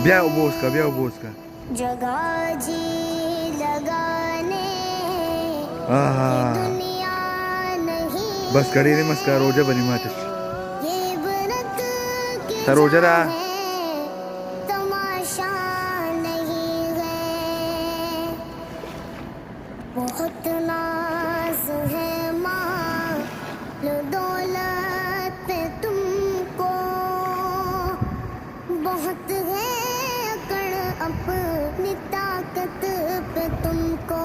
Bia ubos ka. जगह जी लगाने ये Ah, दुनिया नहीं bas kari ni mas ka roja bani matas. ये इबरत की Ta roja जगह ra. है तमाशा नहीं है बहुत नाज है माल दौलत पे तुमको बहुत है अकड़ अपनी ताकत पे तुमको